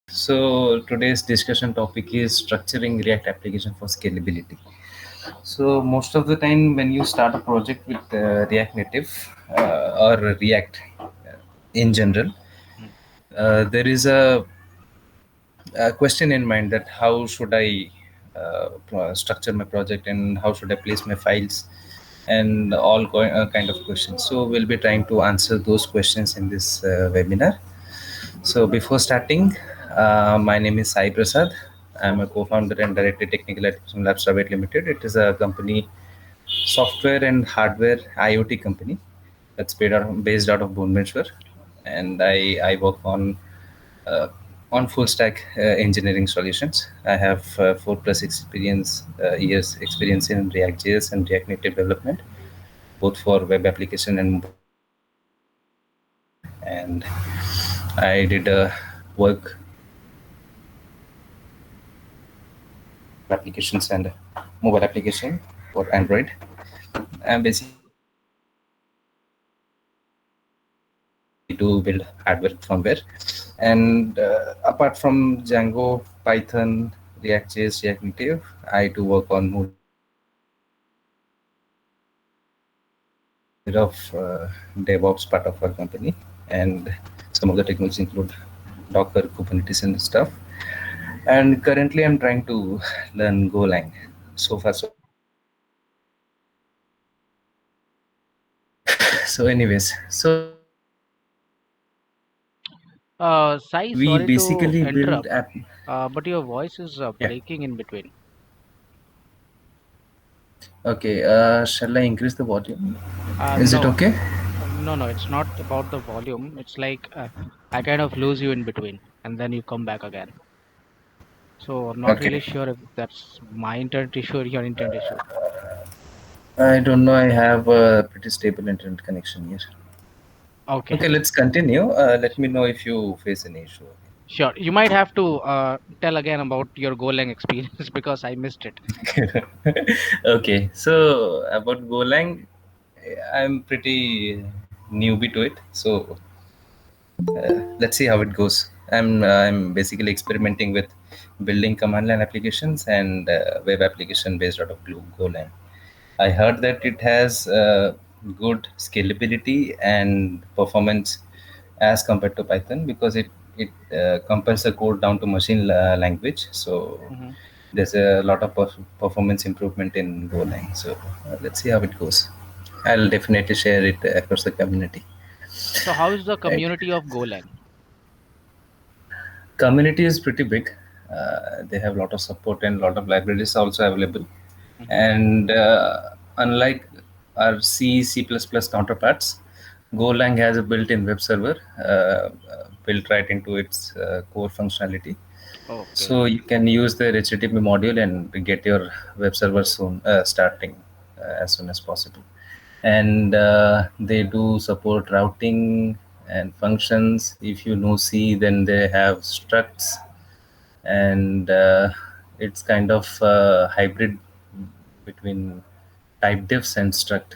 So today's discussion topic is structuring React application for scalability. So most of the time when you start a project with React Native or React in general, Mm. there is a question in mind that how should I structure my project and how should I place my files and kind of questions. So we'll be trying to answer those questions in this webinar. So before starting, my name is Sai Prasad. I'm a co-founder and director Technical Education Labs Private Limited. It is a company, software and hardware IoT company that's based out of Bhubaneswar, and I work uh, on full stack engineering solutions. I have 4+ years experience in React.js and React Native development, both for web application and mobile application. And I did work for web applications and mobile application for Android. I'm basically I do build hardware firmware, and apart from Django, Python, React.js, React Native, I do work on a bit of DevOps part of our company, and some of the technologies include Docker, Kubernetes, and stuff. And currently, I'm trying to learn Golang. So far, so good. So, anyways, so Sai, we sorry to basically build interrupt, app. but your voice is Yeah. breaking in between. Okay. Shall I increase the volume? Is it No, okay? no, it's not about the volume. It's like I kind of lose you in between, and then you come back again. So I'm not really Okay. sure if that's my internet issue or your internet issue. I don't know. I have a pretty stable internet connection here. Okay, Okay, let's continue. Let me know if you face any issue. sure. You might have to tell again about your Golang experience because I missed it. Okay, so about Golang, I'm pretty newbie to it. So let's see how it goes. I'm basically experimenting with building command line applications and web application based out of Golang. I heard that it has good scalability and performance as compared to Python because it compiles the code down to machine language. So Hmm. there's a lot of performance improvement in Golang. So let's see how it goes. I'll definitely share it across the community. So how is the Right. community of Golang? Community is pretty big. They have a lot of support and a lot of libraries also available. Hmm. And unlike our C++ counterparts, Golang has a built-in web server built right into its core functionality. Okay. So you can use the HTTP module and get your web server soon, starting as soon as possible. And they do support routing and functions. If you know C, then they have structs, and it's kind of hybrid between type diffs and struct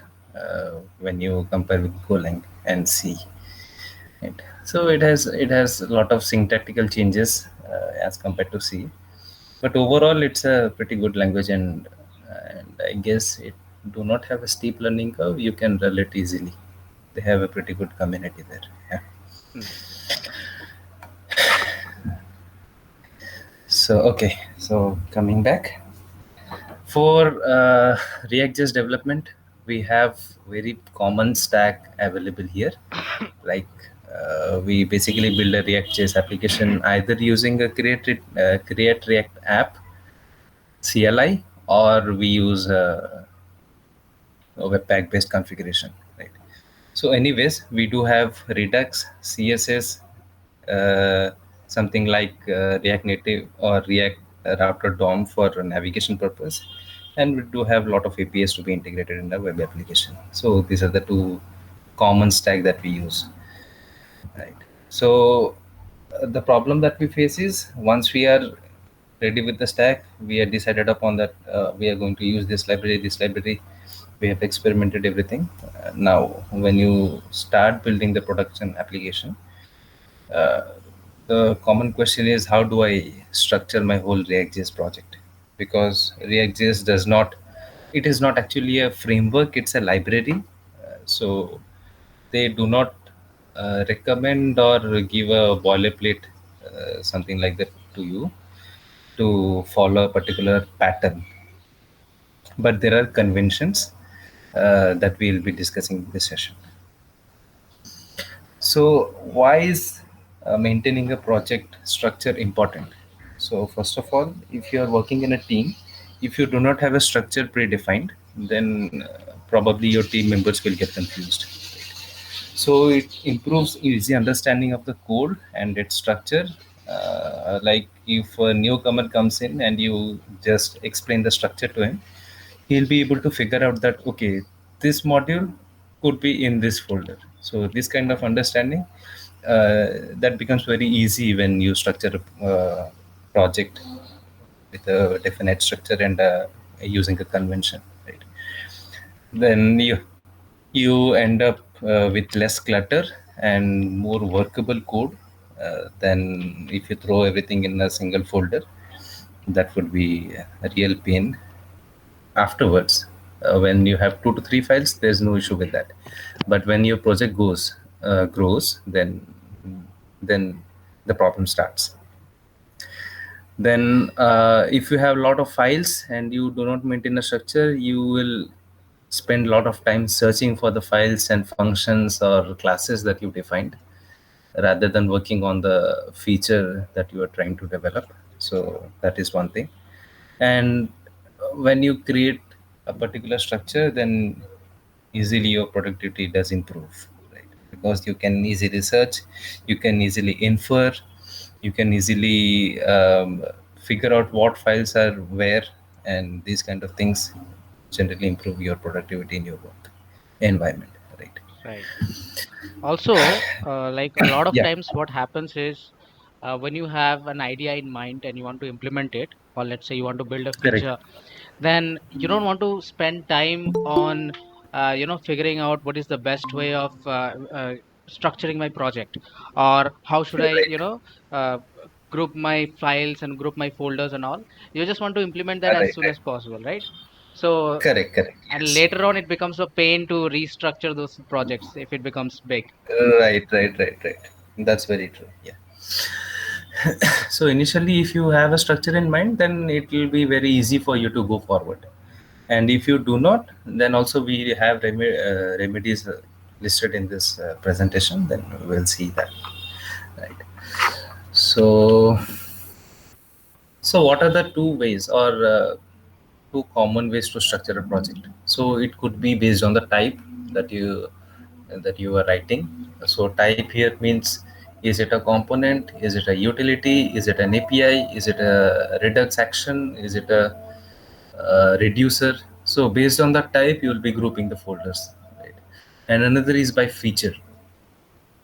when you compare with Golang and C. Right. So it has a lot of syntactical changes as compared to C, but overall it's a pretty good language, and I guess it do not have a steep learning curve. You can relate easily. They have a pretty good community there. Yeah. Nice. So okay. So coming back for React.js development, we have very common stack available here. Like we basically build a React.js application either using a create React app CLI, or we use a Webpack based configuration, right? So, anyways, we do have Redux, CSS, uh, something like React Native or React Router DOM for navigation purpose, and we do have a lot of APIs to be integrated in the web application. So, these are the two common stack that we use, right? So, the problem that we face is once we are ready with the stack, we are decided upon that we are going to use this library. We have experimented everything. Now, when you start building the production application, uh, the common question is, how do I structure my whole React.js project? Because React.js does not, it is not actually a framework, it's a library. So they do not recommend or give a boilerplate, something like that to you to follow a particular pattern. But there are conventions that we'll be discussing in this session. So, why is maintaining a project structure important? So, first of all, if you are working in a team, if you do not have a structure predefined, then probably your team members will get confused. So, it improves easy understanding of the code and its structure. Like if a newcomer comes in and you just explain the structure to him, he'll be able to figure out that okay, this module could be in this folder. So this kind of understanding, that becomes very easy when you structure a project with a definite structure and using a convention, right? Then you end up with less clutter and more workable code than if you throw everything in a single folder. That would be a real pain afterwards. When you have 2 to 3 files, there's no issue with that. But when your project grows, then the problem starts. Then if you have a lot of files and you do not maintain a structure, you will spend a lot of time searching for the files and functions or classes that you defined, rather than working on the feature that you are trying to develop. So that is one thing. And when you create a particular structure, then easily your productivity does improve, right? Because you can easily search, you can easily infer, you can easily figure out what files are where, and these kind of things generally improve your productivity in your work environment, right? Right. Also, like a lot of Yeah, times, what happens is when you have an idea in mind and you want to implement it, or let's say you want to build a correct, feature, then you don't want to spend time on figuring out what is the best way of structuring my project, or how should I right, uh, group my files and group my folders and all. You just want to implement that as right, soon right. as possible, right? So Correct, correct, and yes. later on it becomes a pain to restructure those projects if it becomes big. Right, right, right, right. That's very true. Yeah. So initially, if you have a structure in mind, then it will be very easy for you to go forward. And if you do not, then also we have remedies listed in this presentation. Then we'll see that. Right. So, so what are the two ways or two common ways to structure a project? So it could be based on the type that you are writing. So type here means, is it a component? Is it a utility? Is it an API? Is it a Redux action? Is it a reducer? So based on that type, you will be grouping the folders, right? And another is by feature.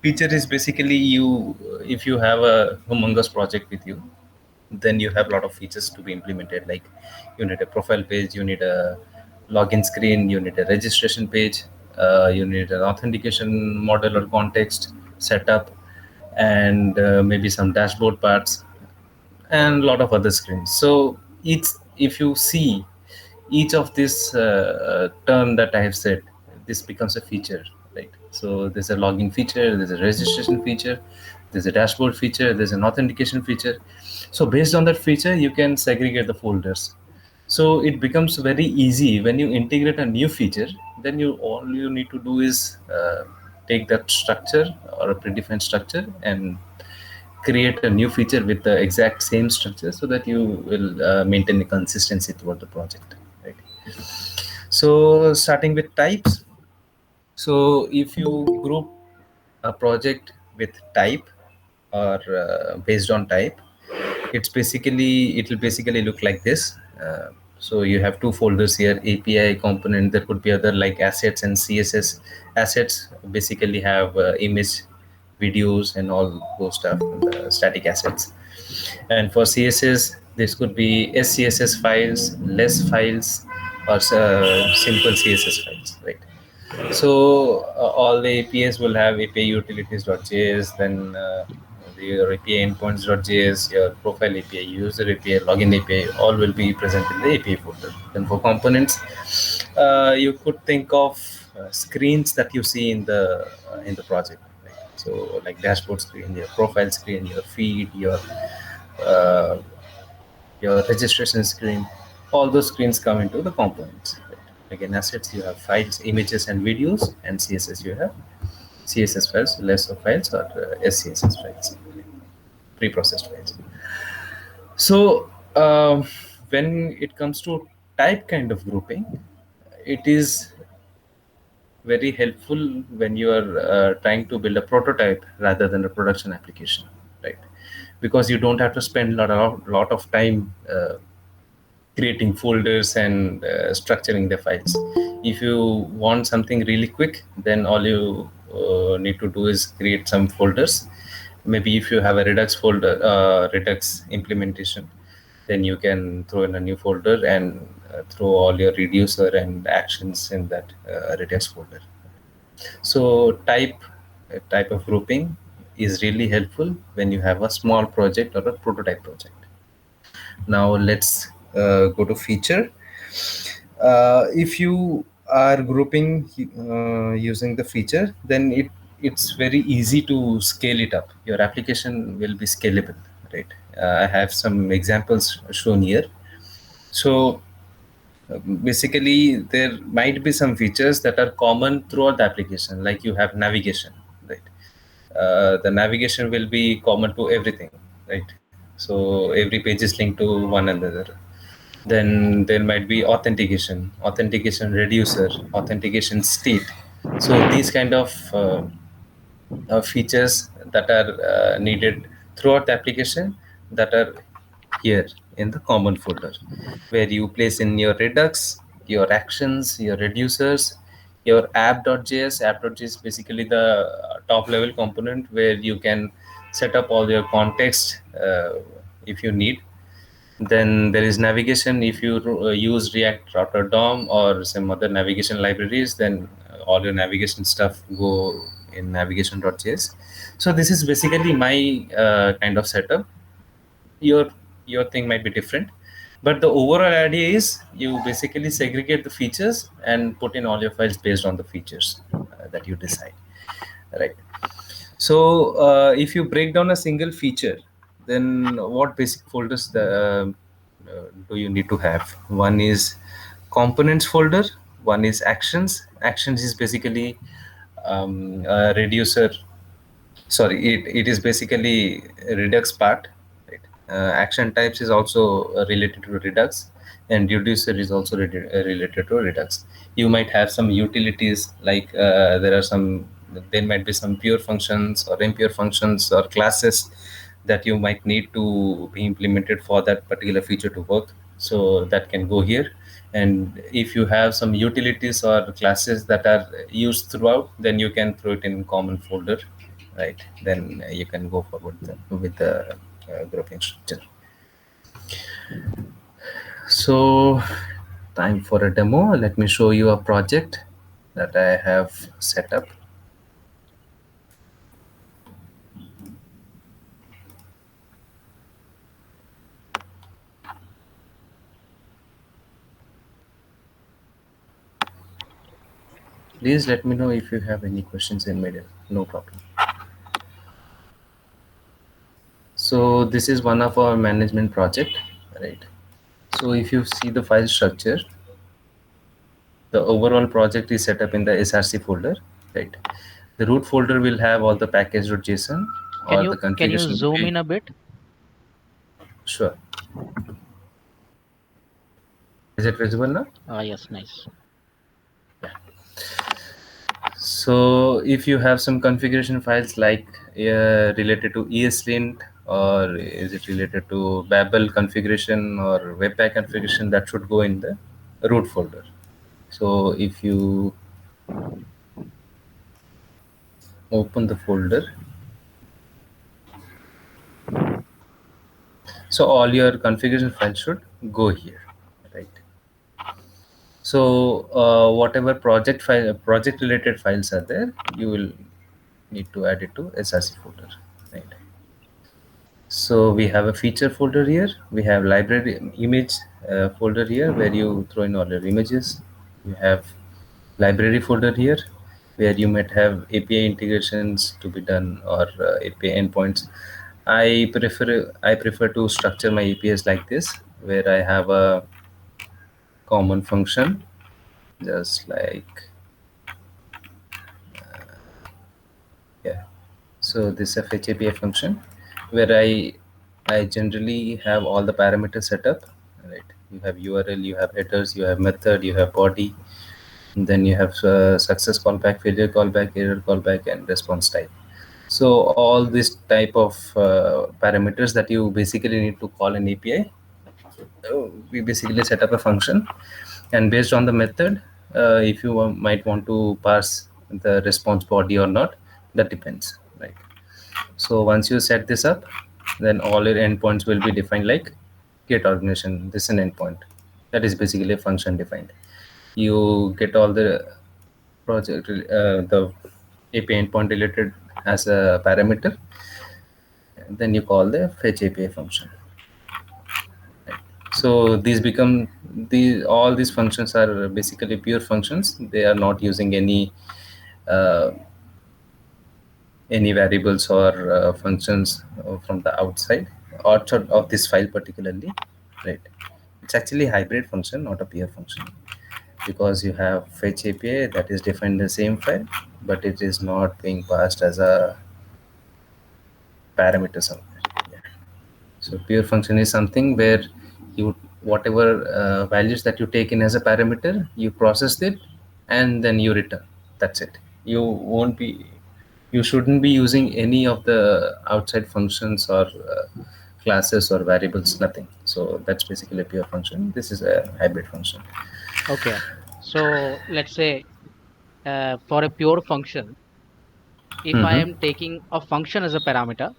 Feature is basically you, if you have a humongous project with you, then you have a lot of features to be implemented. Like you need a profile page, you need a login screen, you need a registration page, you need an authentication model or context setup, and maybe some dashboard parts and a lot of other screens. So each, if you see each of this term that I have said, this becomes a feature, right? So there's a login feature, there's a registration feature, there's a dashboard feature, there's an authentication feature. So based on that feature, you can segregate the folders. So it becomes very easy when you integrate a new feature. Then you, all you need to do is take that structure or a predefined structure and create a new feature with the exact same structure, so that you will maintain a consistency throughout the project, right? So starting with types. So if you group a project with type or based on type, it will basically look like this. So you have two folders here: API component. There could be other like assets and CSS. Assets basically have image, videos, and all those stuff, the static assets. And for CSS, this could be SCSS files, less files, or simple CSS files, right? So all the APIs will have API utilities.js, then your API endpoints.js, your profile API, user API, login API, all will be present in the API folder. Then for components, you could think of screens that you see in the project. Right? So like dashboard screen, your profile screen, your feed, uh, your registration screen, all those screens come into the components. Right? Again, assets you have files, images, and videos, and CSS you have CSS files, less of files, or SCSS files, pre-processed files. So when it comes to type kind of grouping, it is very helpful when you are trying to build a prototype rather than a production application, right? Because you don't have to spend lot of time creating folders and structuring the files. If you want something really quick, then all you need to do is create some folders. Maybe if you have a Redux folder, Redux implementation, then you can throw in a new folder and throw all your reducer and actions in that Redux folder. So type of grouping is really helpful when you have a small project or a prototype project. Now let's go to feature. If you are grouping using the feature, then it's very easy to scale it up. Your application will be scalable, right? I have some examples shown here. So basically, there might be some features that are common throughout the application, like you have navigation, right? The navigation will be common to everything, right? So every page is linked to one another. Then there might be authentication reducer, authentication state. So these kind of features that are needed throughout the application, that are here in the common folder, where you place in your Redux, your actions, your reducers, your app.js. App.js is basically the top level component where you can set up all your context if you need. Then there is navigation. If you use React Router DOM or some other navigation libraries, then all your navigation stuff go in navigation.js. So this is basically my kind of setup. Your your thing might be different, but the overall idea is you basically segregate the features and put in all your files based on the features that you decide, right? So if you break down a single feature, then what basic folders do you need to have? One is components folder, one is actions. Actions is basically a reducer. Sorry, it is basically a Redux part. Right? Action types is also related to Redux, and reducer is also related to Redux. You might have some utilities, like there might be some pure functions or impure functions or classes that you might need to be implemented for that particular feature to work. So that can go here. And if you have some utilities or classes that are used throughout, then you can throw it in common folder, right? Then you can go forward with the grouping structure. So time for a demo. Let me show you a project that I have set up. Please let me know if you have any questions in middle. No problem. So this is one of our management project, right? So if you see the file structure, the overall project is set up in the SRC folder, right? The root folder will have all the package.json Can or you the can you configuration zoom file. in a bit? Sure. Is it visible now? Ah, yes, nice. So if you have some configuration files like related to ESLint, or is it related to Babel configuration or Webpack configuration, that should go in the root folder. So if you open the folder, so all your configuration files should go here, right? So whatever project related files are there, you will need to add it to SRC folder, right? So we have a feature folder here. We have library image folder here where you throw in all your images. You have library folder here where you might have API integrations to be done or API endpoints. I prefer to structure my APIs like this, where I have a common function, just like, yeah. So this is a fetch API function where I generally have all the parameters set up. Right, you have URL, you have headers, you have method, you have body, and then you have success callback, failure callback, error callback, and response type. So all this type of parameters that you basically need to call an API, we basically set up a function, and based on the method, if you might want to pass the response body or not, that depends, right? So once you set this up, then all your endpoints will be defined like get organization. This is an endpoint. That is basically a function defined. You get all the the API endpoint related as a parameter. Then you call the fetch API function. So these become all these functions are basically pure functions. They are not using uh, any variables or functions from the outside of this file particularly, right? It's actually a hybrid function, not a pure function, because you have fetch API that is defined in the same file, but it is not being passed as a parameter somewhere. Yeah. So pure function is something where you whatever values that you take in as a parameter, you process it and then you return. That's it. You shouldn't be using any of the outside functions or classes or variables, nothing. So that's basically a pure function. This is a hybrid function. Okay. So let's say for a pure function, if I Mm-hmm. am taking a function as a parameter,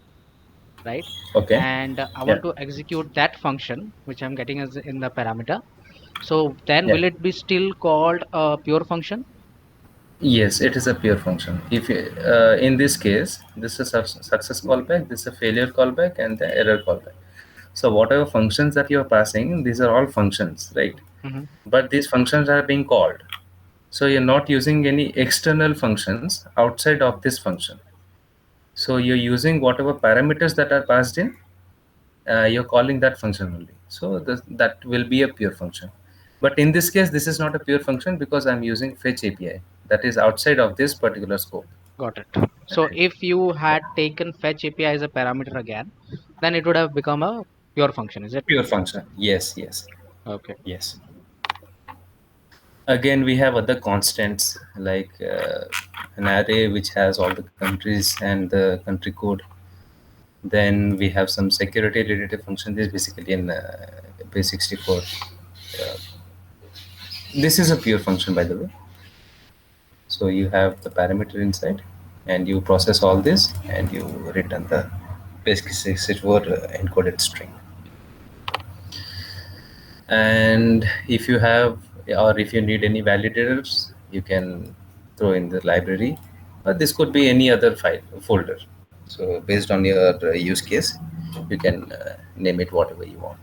right? Okay. And I Yeah. want to execute that function, which I'm getting as in the parameter. So then Yeah. will it be still called a pure function? Yes, it is a pure function. If in this case, this is a success callback, this is a failure callback, and the error callback. So whatever functions that you are passing, these are all functions, right? Hmm. But these functions are being called. So you're not using any external functions outside of this function. So you're using whatever parameters that are passed in, you're calling that function only. So that will be a pure function. But in this case, this is not a pure function because I'm using fetch API that is outside of this particular scope. Got it. So if you had taken fetch API as a parameter again, then it would have become a pure function, is it? Pure function. Yes, yes, Okay. yes. Again, we have other constants like an array which has all the countries and the country code. Then we have some security related function. This is basically in base64. This is a pure function, by the way. So you have the parameter inside, and you process all this, and you return the base64 encoded string. And if you have, or if you need any validators, you can throw in the library, or this could be any other file folder. So based on your use case, you can name it whatever you want.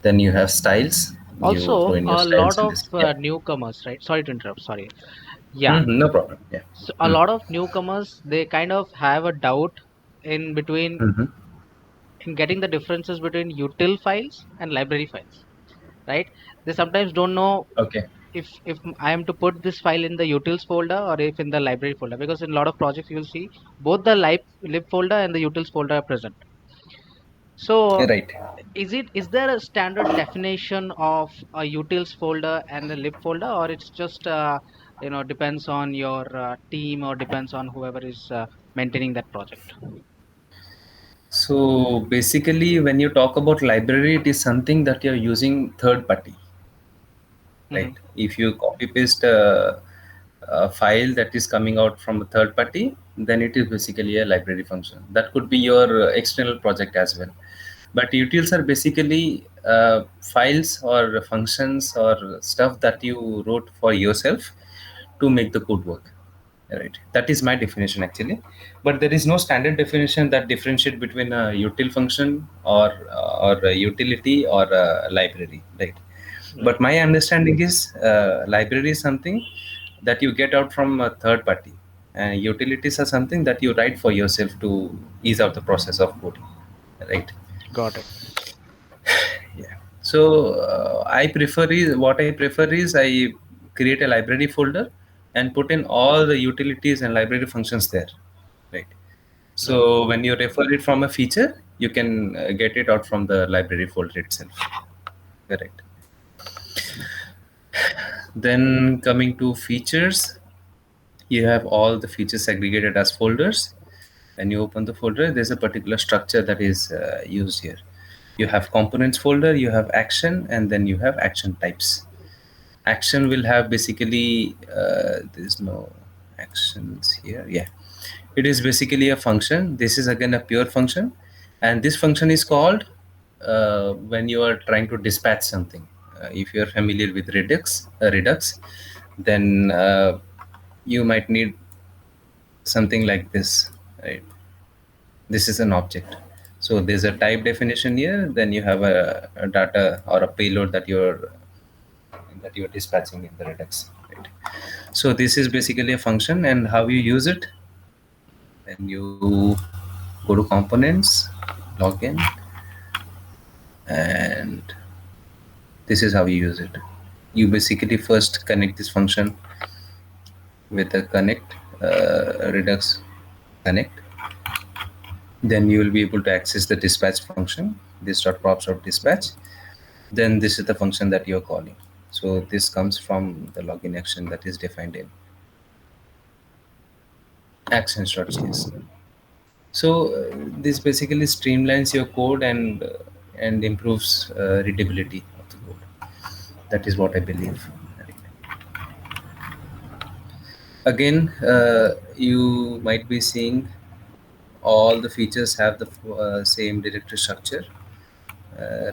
Then you have styles. You throw Also, in your a styles lot in of this. Yeah. newcomers, right? Sorry to interrupt. Sorry. Yeah. No problem. Yeah. So a lot of newcomers, they kind of have a doubt in between Mm-hmm. in getting the differences between util files and library files, right? They sometimes don't know Okay. if I am to put this file in the utils folder or if in the library folder, because in a lot of projects you will see both the lib folder and the utils folder are present. So Right. is there a standard definition of a utils folder and a lib folder, or it's just depends on your team or depends on whoever is maintaining that project? So basically, when you talk about library, it is something that you're using third party, Hmm. right? If you copy paste a file that is coming out from a third party, then it is basically a library function. That could be your external project as well. But utils are basically files or functions or stuff that you wrote for yourself to make the code work, right? That is my definition actually, but there is no standard definition that differentiate between a util function or a utility or a library, right? Right. But my understanding is library is something that you get out from a third party, and utilities are something that you write for yourself to ease out the process of coding, right? Got it. Yeah. So what I prefer is I create a library folder and put in all the utilities and library functions there, right? Right. So when you refer it from a feature, you can get it out from the library folder itself. Correct. Then coming to features, you have all the features segregated as folders. When you open the folder, there's a particular structure that is used here. You have components folder, you have action, and then you have action types. Action will have basically there's no actions here. Yeah, it is basically a function. This is again a pure function, and this function is called when you are trying to dispatch something. If you are familiar with redux, then you might need something like this, right? This is an object. So there's a type definition here, then you have a data or a payload that you're dispatching in the redux, right? So this is basically a function, and how you use it, when you go to components, login, and this is how you use it. You basically first connect this function with a connect, redux connect. Then you will be able to access the dispatch function, this dot props dot dispatch. Then this is the function that you're calling. So this comes from the login action that is defined in actions.js. So this basically streamlines your code and improves readability of the code. That is what I believe. Again, you might be seeing all the features have the same directory structure,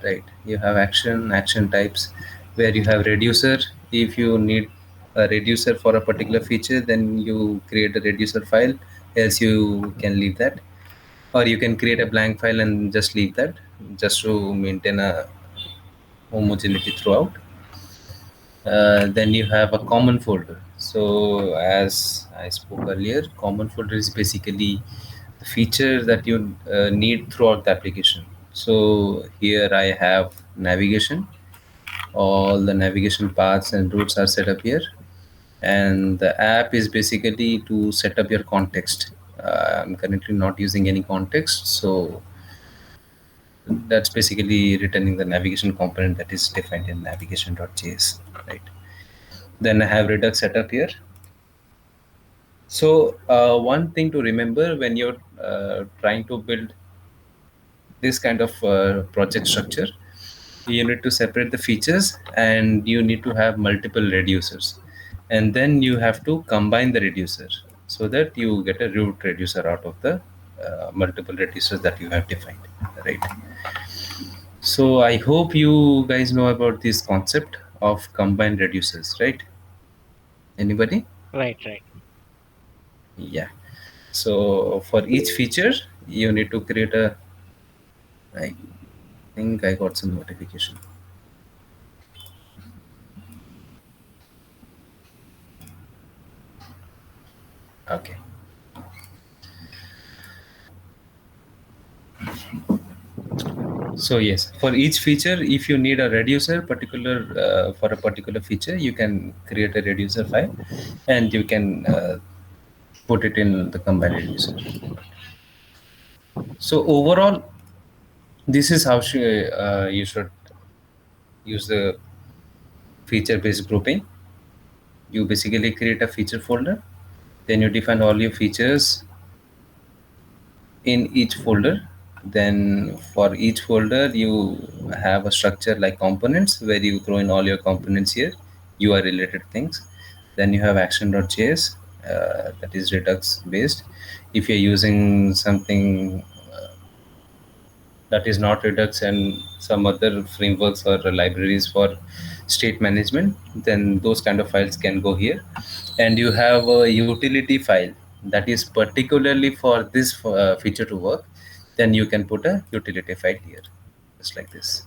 right? You have action types, where you have reducer. If you need a reducer for a particular feature, then you create a reducer file, else you can leave that, or you can create a blank file and just leave that, just to maintain a homogeneity throughout. Then you have a common folder. So as I spoke earlier, common folder is basically the feature that you need throughout the application. So here I have navigation. All the navigation paths and routes are set up here, and the app is basically to set up your context. I'm currently not using any context, so that's basically returning the navigation component that is defined in navigation.js, right? Then I have Redux setup here. So one thing to remember when you're trying to build this kind of project structure, you need to separate the features and you need to have multiple reducers, and then you have to combine the reducer so that you get a root reducer out of the multiple reducers that you have defined, right? So I hope you guys know about this concept of combined reducers, right? Anybody? Right. Right. Yeah. So for each feature, you need to create a. I think I got some notification. Okay. So yes, for each feature, if you need a reducer particular for a particular feature, you can create a reducer file, and you can put it in the combined reducer. So overall, this is how you should use the feature-based grouping. You basically create a feature folder, then you define all your features in each folder. Then for each folder, you have a structure like components, where you throw in all your components here, UI related things. Then you have action.js, that is redux based. If you're using something that is not redux and some other frameworks or libraries for state management, then those kind of files can go here. And you have a utility file that is particularly for this feature to work, then you can put a utility file here, just like this.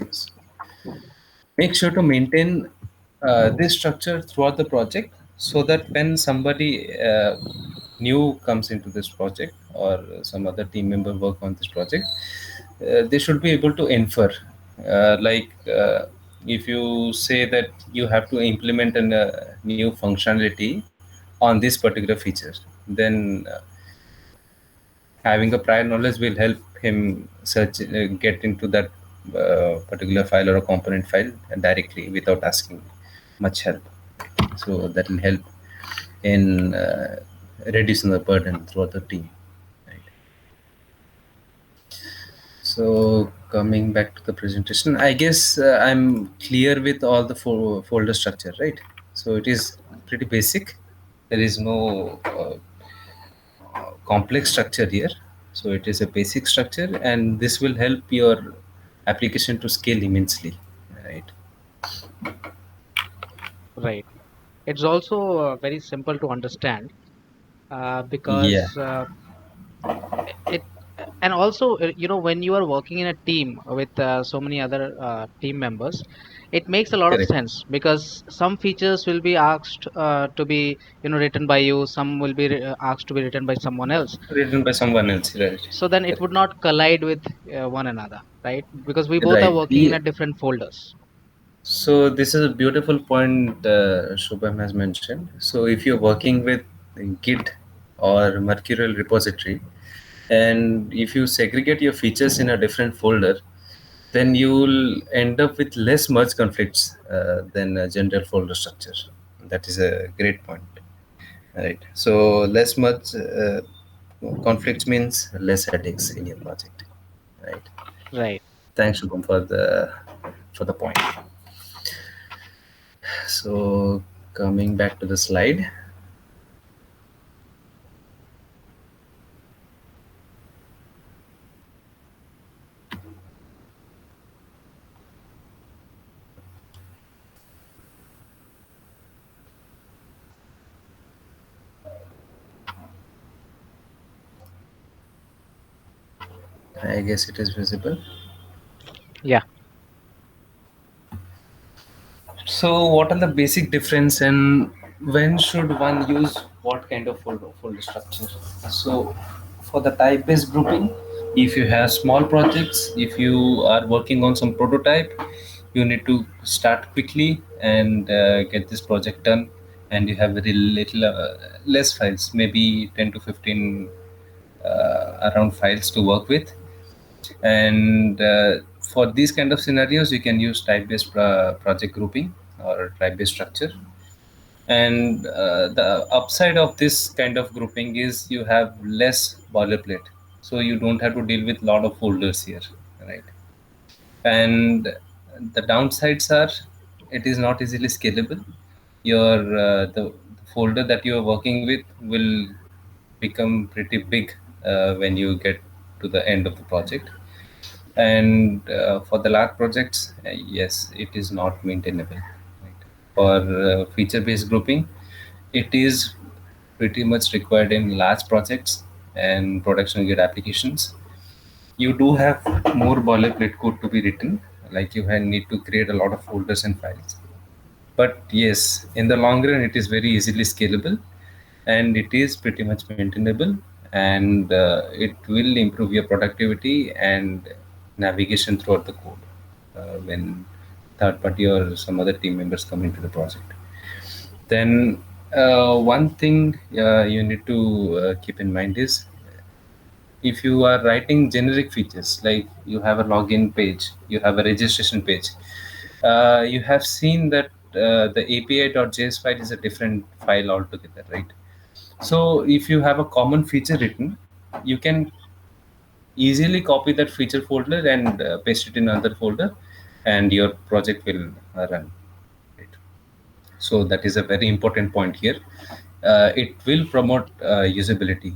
Yes. Make sure to maintain this structure throughout the project, so that when somebody new comes into this project, or some other team member work on this project, they should be able to infer, if you say that you have to implement a new functionality on this particular feature, then having a prior knowledge will help him search, get into that particular file or a component file directly without asking much help. So that will help in reducing the burden throughout the team. Right. So coming back to the presentation, I guess I'm clear with all the folder structure, right? So it is pretty basic. There is no complex structure here. So it is a basic structure, and this will help your application to scale immensely, right? Right. It's also very simple to understand Yeah, because it and also when you are working in a team with so many other team members, it makes a lot of correct. sense because some features will be asked to be written by you, some will be asked to be written by someone else, Written by someone else, right? so then it Correct. would not collide with one another, right? Because we both are Right. working in a different folders. So this is a beautiful point Shubham has mentioned. So if you're working with Git or Mercurial repository, and if you segregate your features in a different folder, then you'll end up with less merge conflicts than a general folder structure. That is a great point, right? So less merge conflicts means less headaches in your project, right? Right. Thanks, Shubham, for the point. So coming back to the slide, I guess it is visible. Yeah. So, what are the basic difference, and when should one use what kind of folder structure? So, for the type-based grouping, if you have small projects, if you are working on some prototype, you need to start quickly and get this project done, and you have very little less files, maybe 10 to 15 around files to work with. And for these kind of scenarios, you can use type-based project grouping or type-based structure. And the upside of this kind of grouping is you have less boilerplate, so you don't have to deal with a lot of folders here, right? And the downsides are it is not easily scalable. Your the folder that you are working with will become pretty big when you get to the end of the project. And for the large projects, yes, it is not maintainable, right? For feature based grouping, it is pretty much required in large projects and production grade applications. You do have more boilerplate code to be written, like you need to create a lot of folders and files. But yes, in the long run, it is very easily scalable, and it is pretty much maintainable, and it will improve your productivity and navigation throughout the code when third party or some other team members come into the project. Then one thing you need to keep in mind is, if you are writing generic features, like you have a login page, you have a registration page, you have seen that the api.js file is a different file altogether, right? So if you have a common feature written, you can easily copy that feature folder and paste it in another folder, and your project will run, right? So that is a very important point here. It will promote usability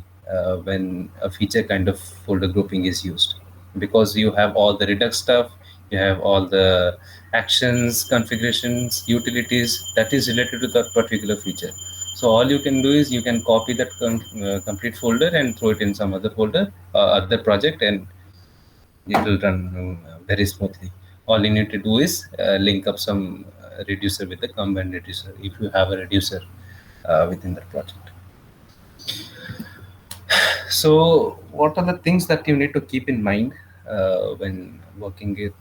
when a feature kind of folder grouping is used. because you have all the Redux stuff, you have all the actions, configurations, utilities that is related to that particular feature. So all you can do is you can copy that complete folder and throw it in some other folder, other project, and it will run very smoothly. All you need to do is link up some reducer with the combined reducer if you have a reducer within that project. So, what are the things that you need to keep in mind when working with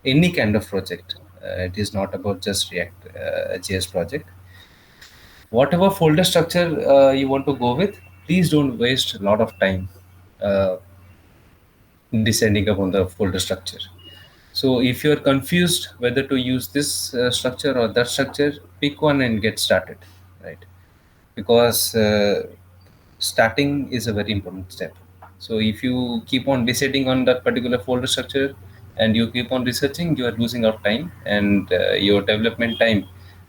any kind of project? It is not about just React JS project. Whatever folder structure you want to go with, please don't waste a lot of time uh, deciding upon the folder structure. So if you're confused whether to use this structure or that structure, pick one and get started, right? Because starting is a very important step. So if you keep on deciding on that particular folder structure and you keep on researching, you are losing out time, and your development time,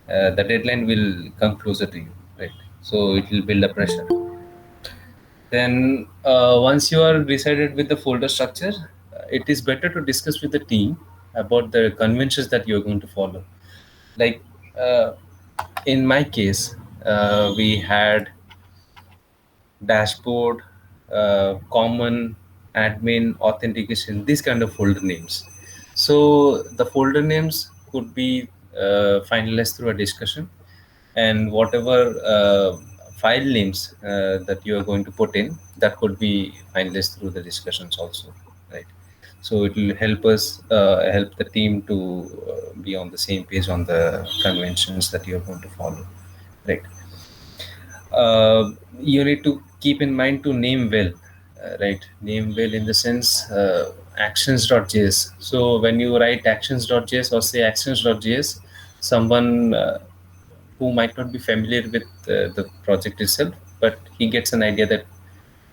the deadline will come closer to you, right? So it will build a pressure. Then once you are decided with the folder structure, it is better to discuss with the team about the conventions that you are going to follow. Like uh, in my case, we had dashboard, common, admin, authentication, these kind of folder names. So the folder names could be finalized through a discussion, and whatever file names that you are going to put in, that could be finalized through the discussions also, right? So it will help us help the team to be on the same page on the conventions that you are going to follow, right? You need to keep in mind to name well, right? Name well in the sense actions.js. So when you write actions.js or say actions.js, someone who might not be familiar with the project itself, but he gets an idea that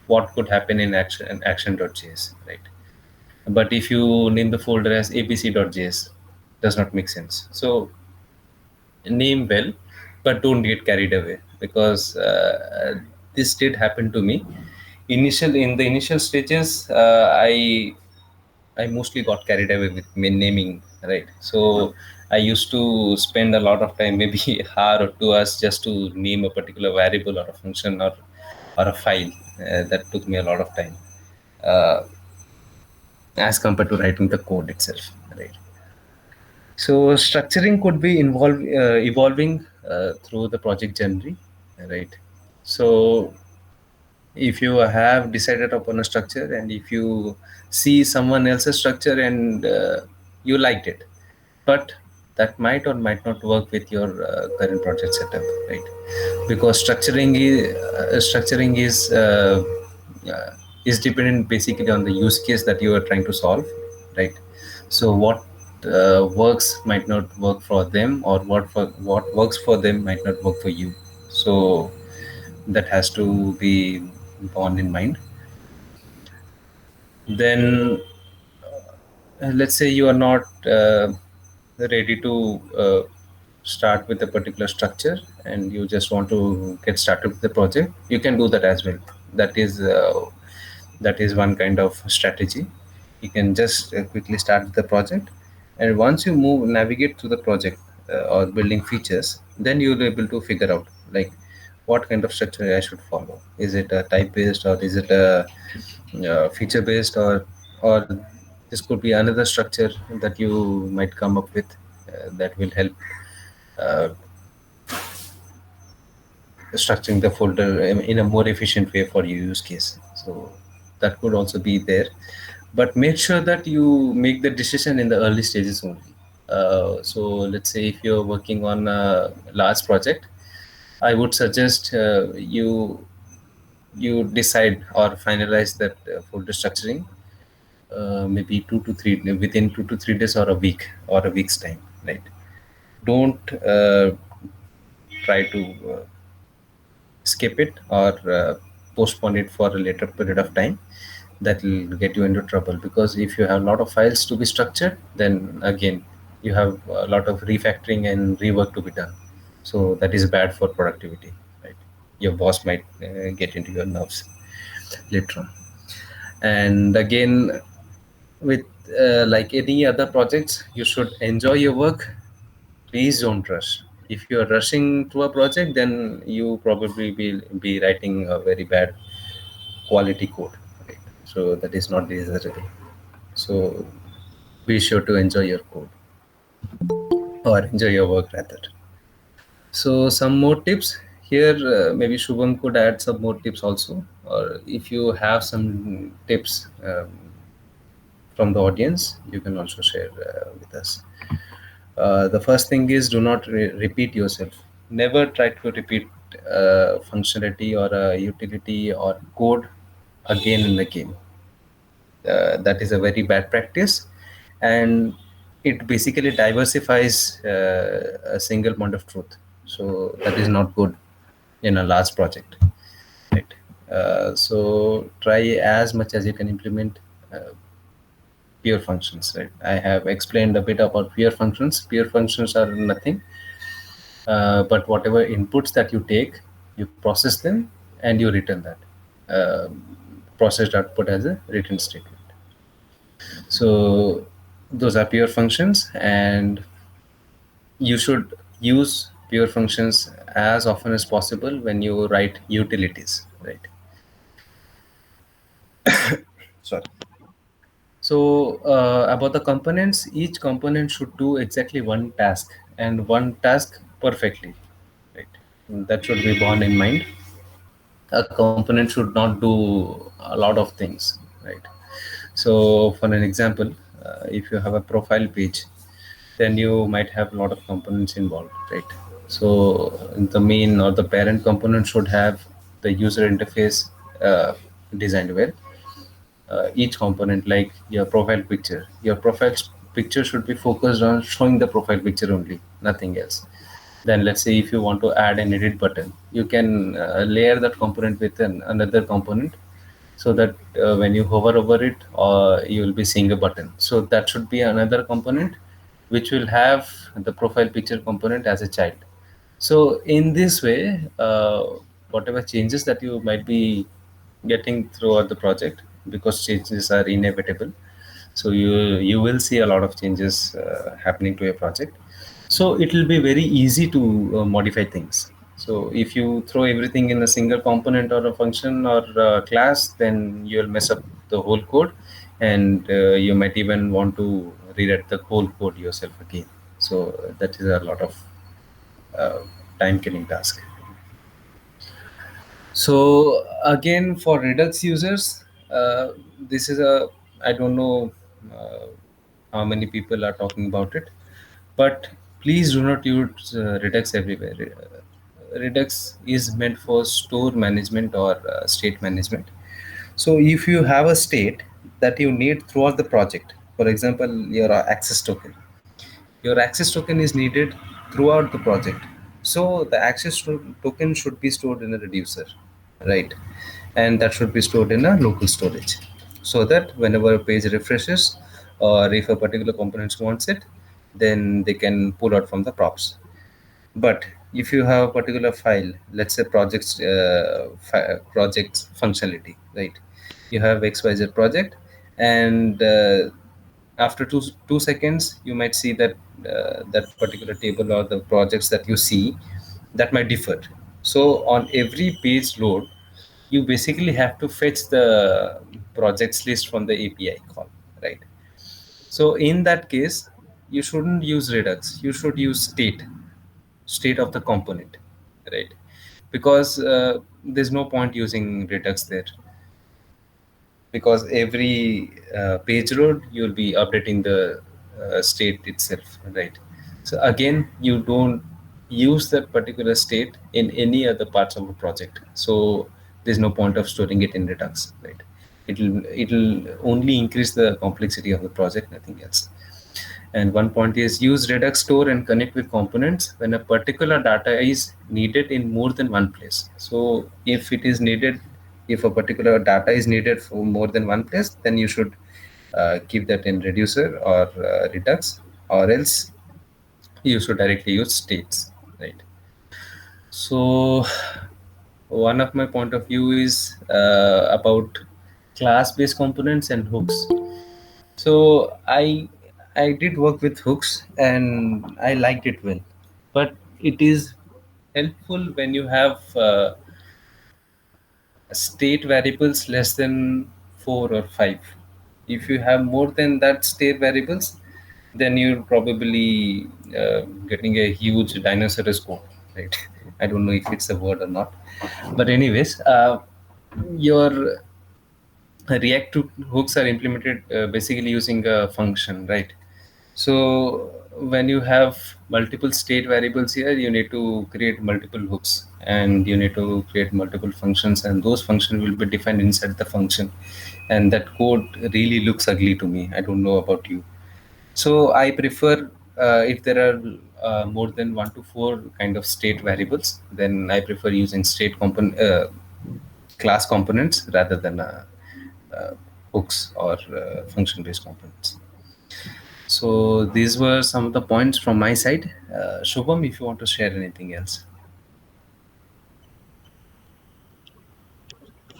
what could happen in action.js, right? But if you name the folder as abc.js, does not make sense. So name well, but don't get carried away, because this did happen to me. In the initial stages, I mostly got carried away with naming, right? So I used to spend a lot of time, maybe hour or 2 hours, just to name a particular variable or a function or a file. That took me a lot of time, uh, as compared to writing the code itself, right? So structuring could be evolving through the project journey, right? So if you have decided upon a structure and if you see someone else's structure and you liked it, but that might or might not work with your current project setup, right? Because uh, is dependent basically on the use case that you are trying to solve, right? So what works might not work for them, or what works for them might not work for you. So that has to be borne in mind. Then let's say you are not ready to start with a particular structure and you just want to get started with the project, you can do that as well. That is one kind of strategy. You can just quickly start the project, and once you move navigate through the project or building features, then you'll be able to figure out like what kind of structure I should follow. Is it a type based, or is it a feature based, or this could be another structure that you might come up with that will help uh, structuring the folder in a more efficient way for your use case. So that could also be there, but make sure that you make the decision in the early stages only. So let's say if you're working on a large project, I would suggest you decide or finalize that folder structuring maybe 2 to 3 within 2 to 3 days or a week or a week's time, right? Don't try to skip it or postpone it for a later period of time. That will get you into trouble, because if you have a lot of files to be structured, then again you have a lot of refactoring and rework to be done. So that is bad for productivity, right? Your boss might get into your nerves later on. And again, with like any other projects, you should enjoy your work. Please don't rush. If you are rushing through a project, then you probably will be writing a very bad quality code, right? So that is not desirable. So be sure to enjoy your code, or enjoy your work rather. So some more tips here. Maybe Shubham could add some more tips also, or if you have some tips from the audience, you can also share with us. The first thing is, do not repeat yourself. Never try to repeat functionality or utility or code again and again. That is a very bad practice, and it basically diversifies a single point of truth. So that is not good in a large project, right? So try as much as you can implement uh, pure functions, right? I have explained a bit about pure functions. Pure functions are nothing, but whatever inputs that you take, you process them and you return that uh, processed output as a written statement. So those are pure functions, and you should use pure functions as often as possible when you write utilities, right? Sorry. So about the components, each component should do exactly one task, and one task perfectly, right? That should be borne in mind. A component should not do a lot of things, right? So for an example, if you have a profile page, then you might have a lot of components involved, right? So the main or the parent component should have the user interface designed well. Each component, like your profile picture, your profile picture should be focused on showing the profile picture only, nothing else. Then let's say if you want to add an edit button, you can layer that component with another component, so that when you hover over it, you will be seeing a button. So that should be another component which will have the profile picture component as a child. So in this way, whatever changes that you might be getting throughout the project, because changes are inevitable, so you will see a lot of changes happening to your project. So it will be very easy to modify things. So if you throw everything in a single component or a function or a class, then you'll mess up the whole code, and you might even want to rewrite the whole code yourself again. So that is a lot of uh, time killing task. So again, for Redux users, this is a, I don't know uh, how many people are talking about it, but please do not use Redux everywhere. Redux is meant for store management or state management. So if you have a state that you need throughout the project, for example, your access token, your access token is needed throughout the project. So the token should be stored in a reducer, right? And that should be stored in a local storage, so that whenever a page refreshes, or if a particular component wants it, then they can pull out from the props. But if you have a particular file, let's say projects functionality, right? You have XYZ project, and after two seconds, you might see that that particular table or the projects that you see, that might differ. So on every page load, you basically have to fetch the projects list from the API call, right? So in that case, you shouldn't use Redux. You should use state of the component, right? Because there's no point using Redux there, because every page load you'll be updating the state itself, right? So again, you don't use that particular state in any other parts of the project, so there's no point of storing it in Redux, right? It'll only increase the complexity of the project, nothing else. And one point is, use Redux store and connect with components when a particular data is needed in more than one place. So if it is needed, if a particular data is needed for more than one place, then you should keep that in Reducer or Redux, or else you should directly use states, right? So one of my point of view is about class-based components and hooks. So I did work with hooks and I liked it well, but it is helpful when you have state variables less than 4 or 5. If you have more than that state variables, then you're probably getting a huge dinosaurus code, right? I don't know if it's a word or not, but anyways, your React to hooks are implemented basically using a function, right? So when you have multiple state variables here, you need to create multiple hooks and you need to create multiple functions, and those functions will be defined inside the function. And that code really looks ugly to me. I don't know about you. So I prefer if there are more than 1 to 4 kind of state variables, then I prefer using class components rather than uh, hooks or function based components. So these were some of the points from my side. Shubham, if you want to share anything else.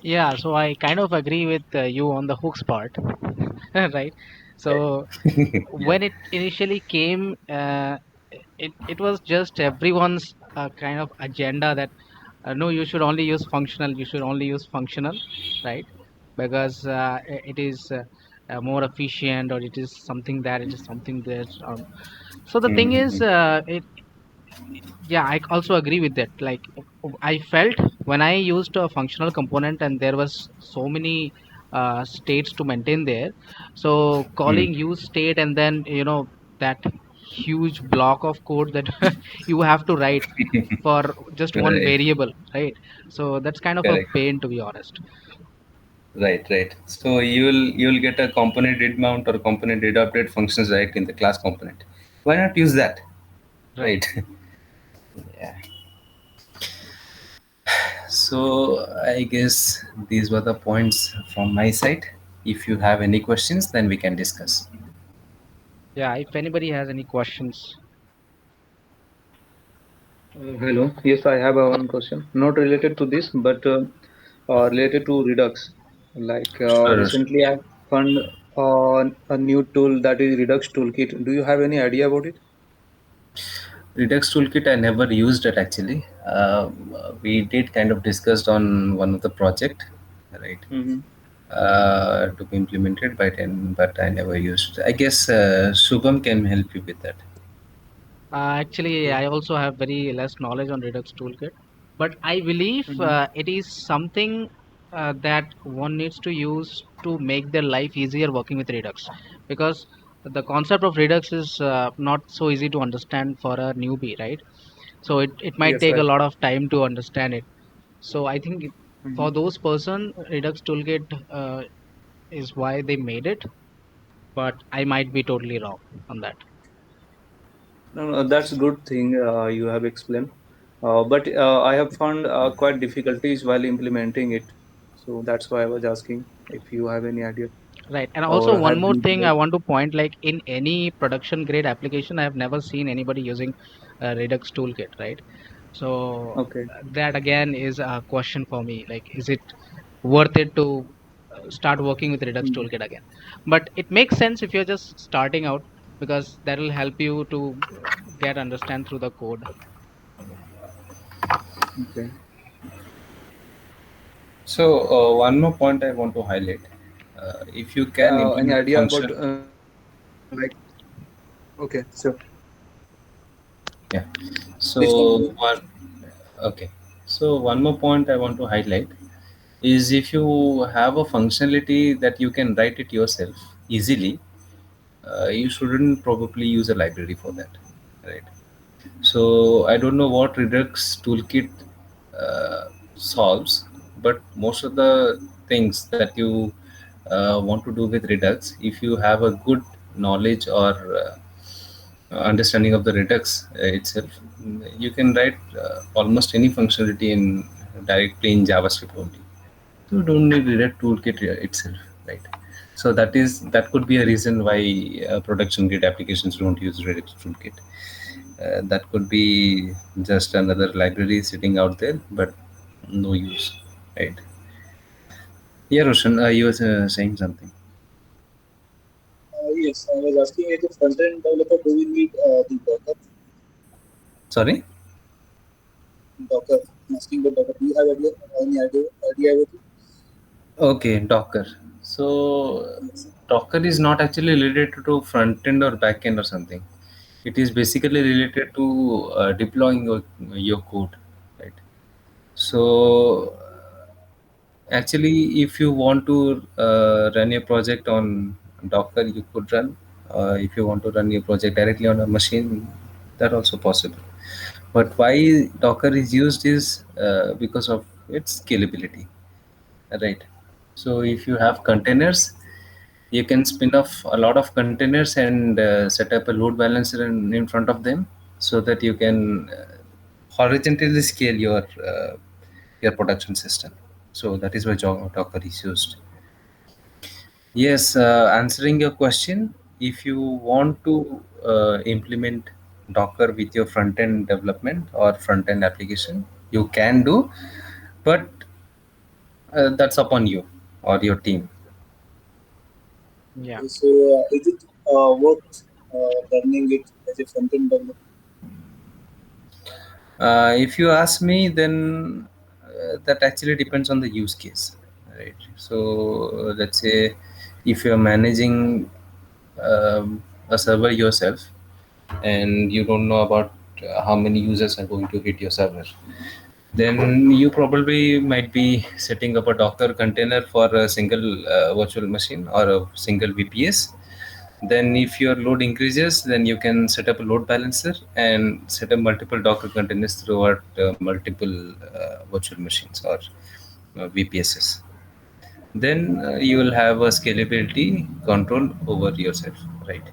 Yeah, so I kind of agree with you on the hooks part, right? So Yeah. when it initially came, it was just everyone's kind of agenda that no, you should only use functional, you should only use functional, right? Because it is more efficient, or it is something that it is something that. So the thing is, Mhm. yeah, I also agree with that. Like, I felt when I used a functional component and there was so many states to maintain there, so Mm. calling use state and then that huge block of code that you have to write for just one Right. variable, right? So that's kind of a Correct. pain, to be honest. Right. Right. So you'll get a component did mount or component did update functions right in the class component. Why not use that? Right. Right. Yeah. So I guess these were the points from my side. If you have any questions, then we can discuss. Yeah, if anybody has any questions. Hello. Yes, I have one question. Not related to this, but related to Redux. Like Sure. recently, I found a new tool that is Redux Toolkit. Do you have any idea about it? Redux Toolkit, I never used it actually. We did kind of discussed on one of the project, right? Mm-hmm. To be implemented by 10, but I never used it. I guess Shubham can help you with that. Actually, I also have very less knowledge on Redux Toolkit, but I believe Mm-hmm. it is something that one needs to use to make their life easier working with Redux, because the concept of Redux is not so easy to understand for a newbie, right? So it might Yes, take a right. lot of time to understand it. So I think Mm-hmm. for those person, Redux Toolkit is why they made it, but I might be totally wrong on that. No, no, that's a good thing you have explained. But I have found quite difficulties while implementing it. So that's why I was asking if you have any idea Right. And also or one have more you thing I tried. want to point, like in any production grade application, I have never seen anybody using Redux toolkit, right? So Okay. that again is a question for me. Like, is it worth it to start working with Redux Mm-hmm. toolkit again? But it makes sense if you're just starting out, because that will help you to get understand through the code. Okay. So one more point I want to highlight. If you can Any implement a idea about function, like? Okay, so yeah. please So continue. one, okay. So one more point I want to highlight is if you have a functionality that you can write it yourself easily, you shouldn't probably use a library for that, right? So I don't know what Redux toolkit solves, but most of the things that you want to do with Redux, if you have a good knowledge or understanding of the Redux itself, you can write almost any functionality in directly in JavaScript only. You don't need React toolkit itself, right? So that could be a reason why production grade applications don't use React toolkit. That could be just another library sitting out there, but no use, right? Yeah, Roshan, you were saying something. yes, I was asking as a front-end developer, do we need the Docker? Sorry. Docker. I'm asking the Docker. Do you have any idea about it? Okay, Docker. So Docker is not actually related to front end or back end or something. It is basically related to deploying your code, right? So actually, if you want to run a project on Docker, you could run. If you want to run your project directly on a machine, that also possible. But why Docker is used is because of its scalability, right? So if you have containers, you can spin off a lot of containers and set up a load balancer in front of them, so that you can horizontally scale your production system. So that is why Docker is used. Yes, answering your question, if you want to implement Docker with your front end development or front end application, you can do, but that's upon you or your team. Yeah. So, is it worth learning it as a front-end developer? If you ask me, then that actually depends on the use case, right? So let's say if you're managing a server yourself and you don't know about how many users are going to hit your server, then you probably might be setting up a Docker container for a single virtual machine or a single VPS. Then if your load increases, then you can set up a load balancer and set up multiple Docker containers throughout multiple virtual machines or VPSs. Then you will have a scalability control over yourself, right?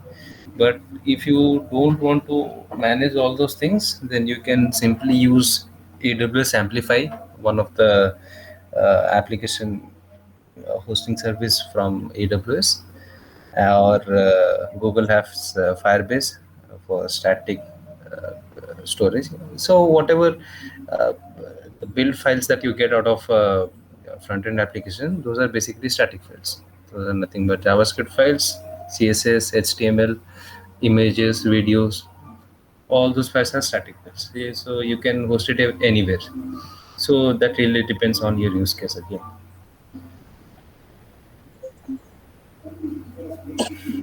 But if you don't want to manage all those things, then you can simply use AWS Amplify, one of the application hosting service from AWS, or Google has Firebase for static storage. So whatever uh, the build files that you get out of front end application, those are basically static files. Those are nothing but JavaScript files, CSS, HTML, images, videos. All those files are static files. Yeah, so you can host it anywhere. So that really depends on your use case again.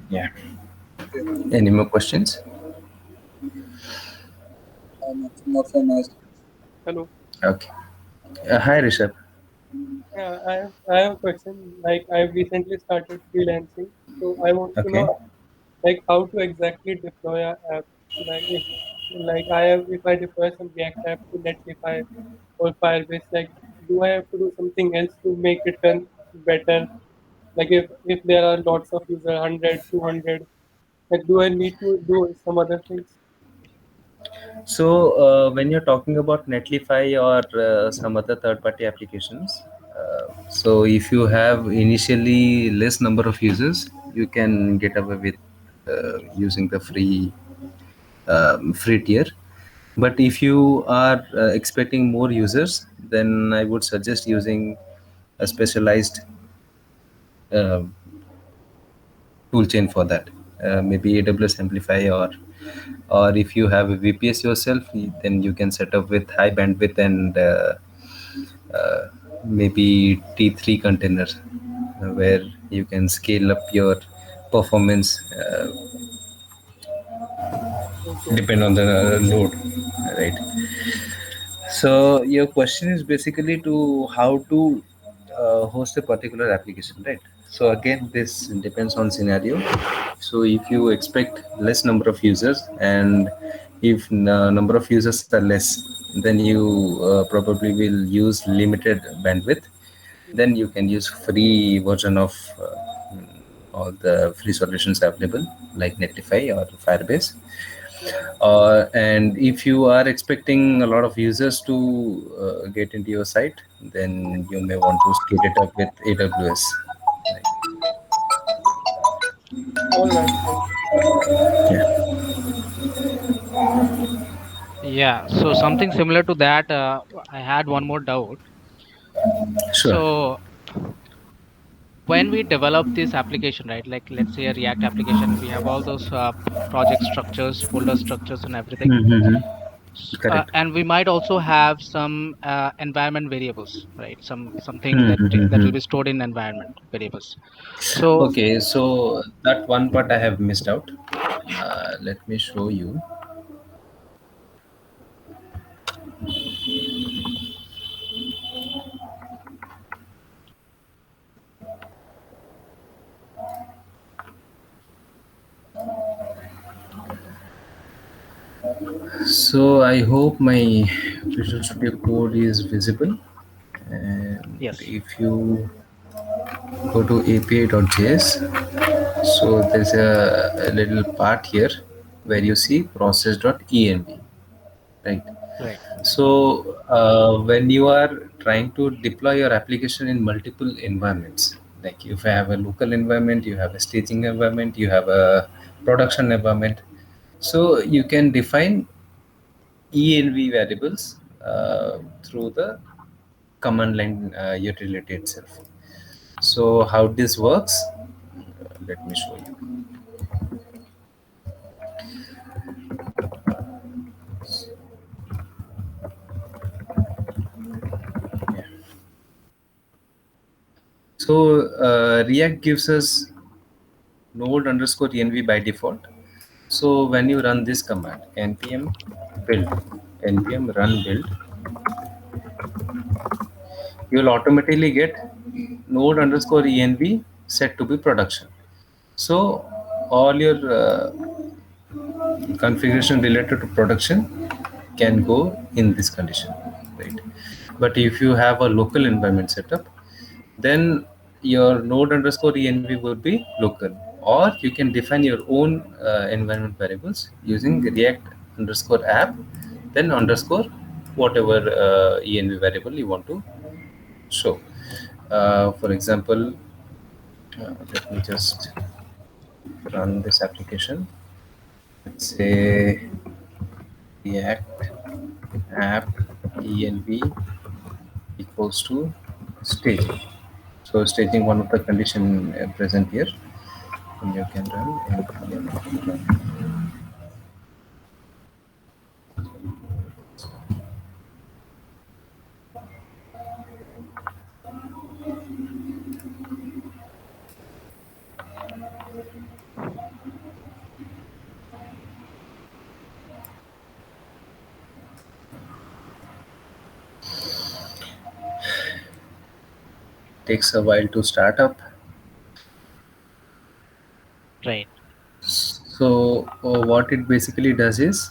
Yeah. Okay, Any more questions? not from my side. Hello. Okay. Hi, Rishabh. I have a question. Like I've recently started freelancing, so I want to Okay. know like how to exactly deploy a app. Like if I deploy some React app to Netlify or Firebase, like do I have to do something else to make it run better? Like if there are lots of users, 100, 200, like do I need to do some other things? So, when you're talking about Netlify or some other third-party applications, so if you have initially less number of users, you can get away with using the free tier. But if you are expecting more users, then I would suggest using a specialized uh, toolchain for that. Maybe AWS Amplify, or if you have a VPS yourself, then you can set up with high bandwidth and uh, maybe T3 containers, where you can scale up your performance Okay. depend on the load, right? So your question is basically to how to host a particular application, right? So again, this depends on scenario. So if you expect less number of users, and if number of users are less, then you probably will use limited bandwidth. Then you can use free version of all the free solutions available like Netlify or Firebase. And if you are expecting a lot of users to get into your site, then you may want to scale it up with AWS. Right. All right. Thank Yeah, Yeah. So something similar to that. I had one more doubt. sure. So when we develop this application, right? Like let's say a React application, we have all those project structures, folder structures, and everything. Mm-hmm. Correct. And we might also have some environment variables, right? Something that will Mm-hmm. be stored in environment variables. So Okay, so that one part I have missed out. Let me show you. So I hope my Visual Studio Code is visible. And yes, if you go to api.js, so there's a little part here where you see process.env, right? right, So when you are trying to deploy your application in multiple environments, like if I have a local environment, you have a staging environment, you have a production environment, so you can define env variables through the command line utility itself. So how this works, let me show you. Yeah. So React gives us node underscore env by default. So when you run this command npm build, npm run build, you will automatically get node underscore env set to be production. So all your configuration related to production can go in this condition, right? But if you have a local environment setup, then your node underscore env would be local, or you can define your own environment variables using react underscore app, then underscore whatever env variable you want to show. For example, let me just run this application. Let's say react app env equals to staging. So staging one of the condition present here, and you can run npm run. Takes a while to start up. right. So what it basically does is,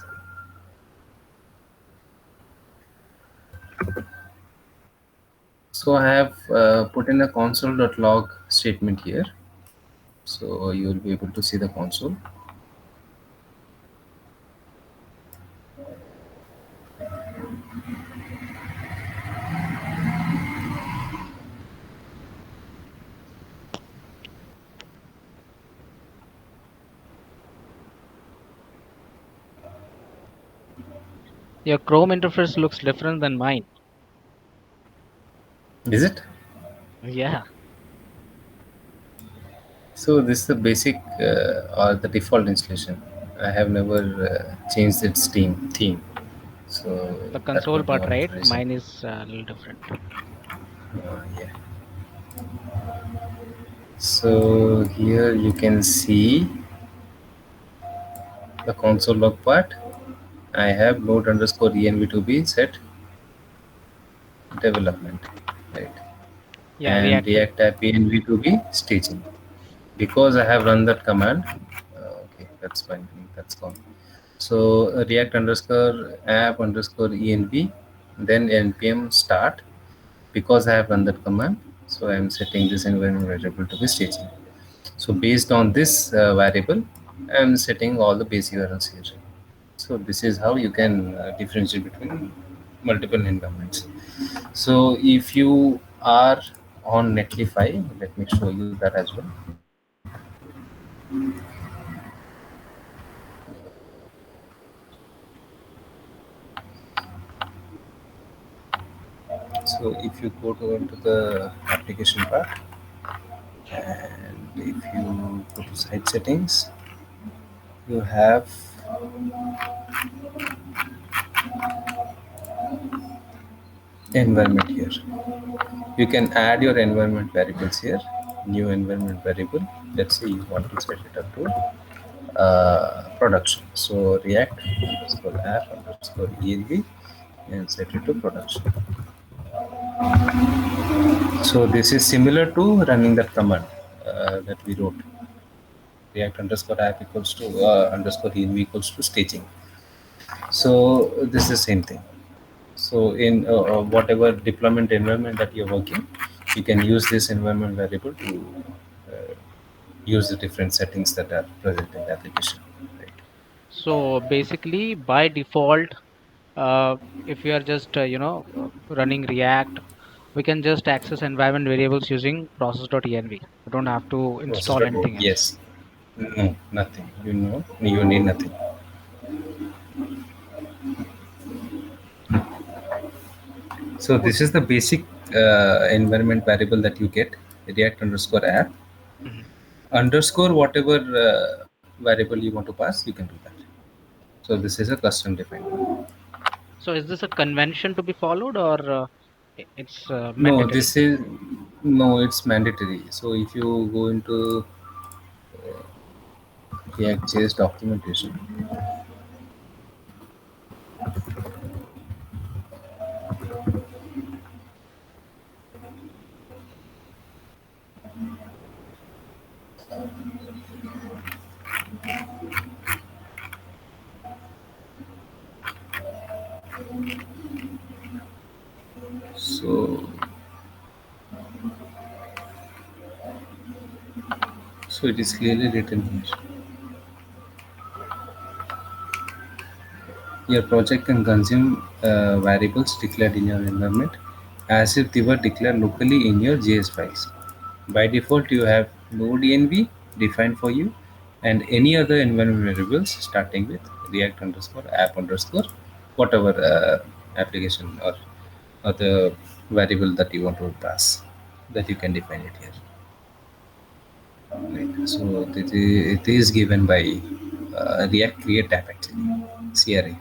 so I have put in a console.log statement here, so you will be able to see the console. Your Chrome interface looks different than mine. Is it? Yeah, So this is the basic or the default installation. I have never changed its theme. So the that console could be part, one of right? the reason. Mine is a little different. Yeah. So here you can see the console log part. I have node underscore env to be set development, right? Yeah, And React. react app env to be staging. Because I have run that command, okay, that's fine. That's gone. So react underscore app underscore env, then npm start. Because I have run that command, so I am setting this environment variable to be staging. So based on this variable, I am setting all the base URLs here. So this is how you can differentiate between multiple environments. So if you are on Netlify, let me show you that as well. So if you go to into the application part, And if you go to site settings, you have environment here. You can add your environment variables here. New environment variable. Let's say you want to set it up to production. So React underscore app underscore env and set it to production. So this is similar to running that command that we wrote. React underscore app equals to underscore env equals to staging. So this is the same thing. So in whatever deployment environment that you're working, you can use this environment variable to use the different settings that are present in the application. Right. So basically, by default, uh, if you are just running React, we can just access environment variables using process.env. We don't have to install Process.o, anything else. yes. No, nothing. You know, you need nothing. So Would- this is the basic environment variable that you get, React underscore app Mhm. underscore whatever variable you want to pass, you can do that. So this is a custom defined one. So is this a convention to be followed, or it's No, mandatory? this is no, it's mandatory. So if you go into React.js documentation, so so it is clearly written here. Your project can consume variables declared in your environment as if they were declared locally in your JS files. By default, you have node.env defined for you and any other environment variables starting with React underscore app underscore whatever application or the variable that you want to pass that you can define it here. Right. So it is given by React Create app actually, CRA.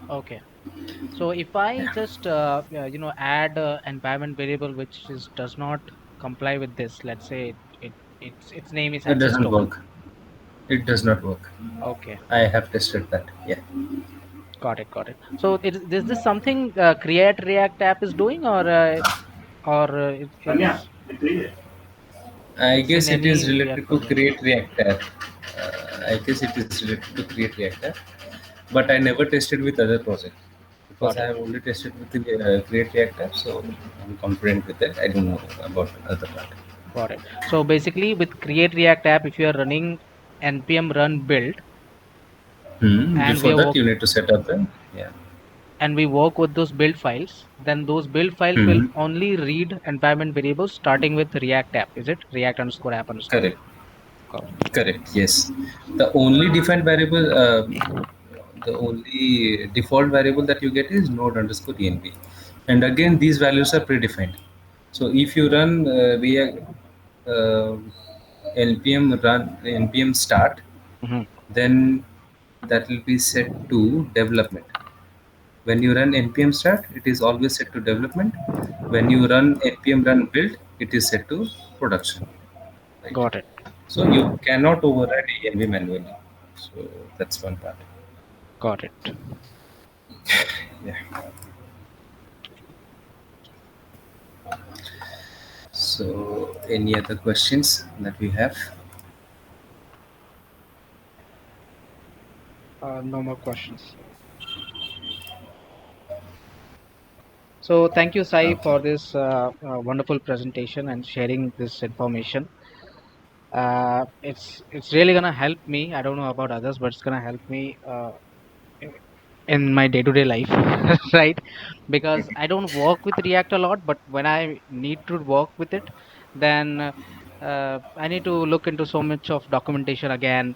Okay. So if I just add environment variable which is does not comply with this, let's say its name is It access doesn't token. work. It does not work. Okay, I have tested that. Yeah. got it. So is this something Create React app is doing, or it's I it's in guess it is any React related to project? create reactor. I guess it is related to create reactor, but I never tested with other project because Got I it, have only tested with the create reactor, so I'm confident with that. I don't know about other part. got it. So basically, with Create React app, if you are running npm run build and we Before are that, work you need to set up the yeah. and we work with those build files, then those build files will Hmm. only read environment variables starting with React app. Is it React underscore app underscore? Correct. Got Correct. Yes. The only defined variable, the only default variable that you get is node underscore env, and again these values are predefined. So if you run React uh, npm start, Mhm. then that will be set to development. When you run npm start, it is always set to development. When you run npm run build, it is set to production. Right. Got it. So you cannot override env manually. So that's one part. Got it. Yeah. So any other questions that we have? No more questions. So thank you, Sai, Okay. for this wonderful presentation and sharing this information. It's really gonna help me. I don't know about others, but it's gonna help me in my day-to-day life, right? Because I don't work with React a lot, but when I need to work with it, then I need to look into so much of documentation again,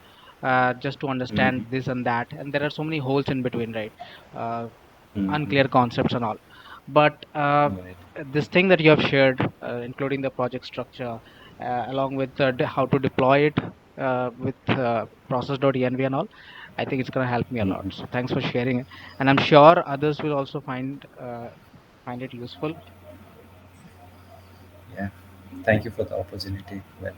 just to understand Mhm. this and that, and there are so many holes in between, right? uh, Mhm. Unclear concepts and all. But Right. this thing that you have shared, including the project structure along with how to deploy it with process.env and all. I think it's going to help me a lot. Mhm. So thanks for sharing it, and I'm sure others will also find it useful. Yeah. Thank you for the opportunity. Well,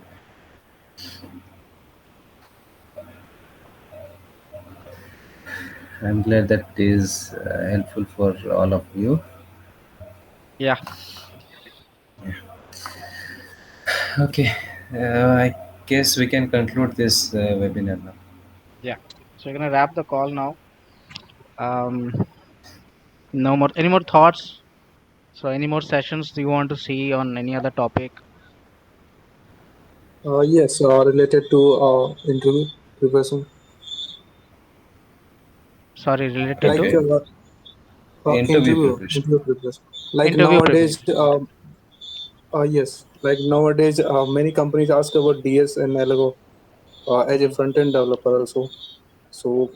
I'm glad that is helpful for all of you. Yeah, Okay. I guess we can conclude this webinar now. yeah. So we're going to wrap the call now. Um, no more. Any more thoughts? So any more sessions do you want to see on any other topic? Yes, related to interview preparation. Sorry, related Like to Okay. Interview preparation. interview preparation. Like interview nowadays, preparation. Okay. yes, like nowadays, many companies ask about DS and Algo as a Mhm. front end developer also. So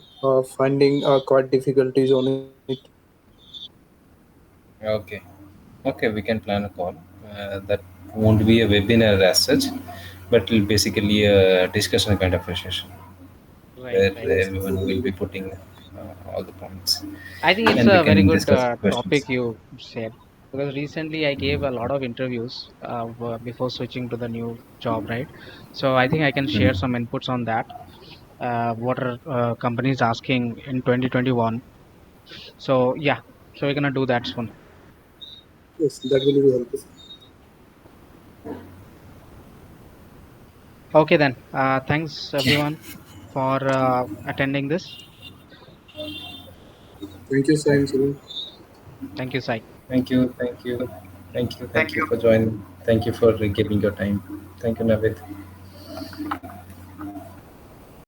finding quite difficulties on it. Okay. Okay, we can plan a call. That won't be a webinar as such, but it'll basically a discussion kind of a session Right, where right. Yes. everyone will be putting all the points I think it's and we a very can good discuss topic questions. you said, because recently I gave a lot of interviews before switching to the new job, right? So I think I can share Mhm. some inputs on that. What are companies asking in 2021? So yeah, so we're gonna do that soon. Yes, that will be helpful. Okay then. Thanks everyone for attending this. Thank you, Yeah. Saim Sunil. Thank you, Sai. Thank you. Thank you. Thank you. Thank you for joining. Thank you for giving your time. Thank you, Navid.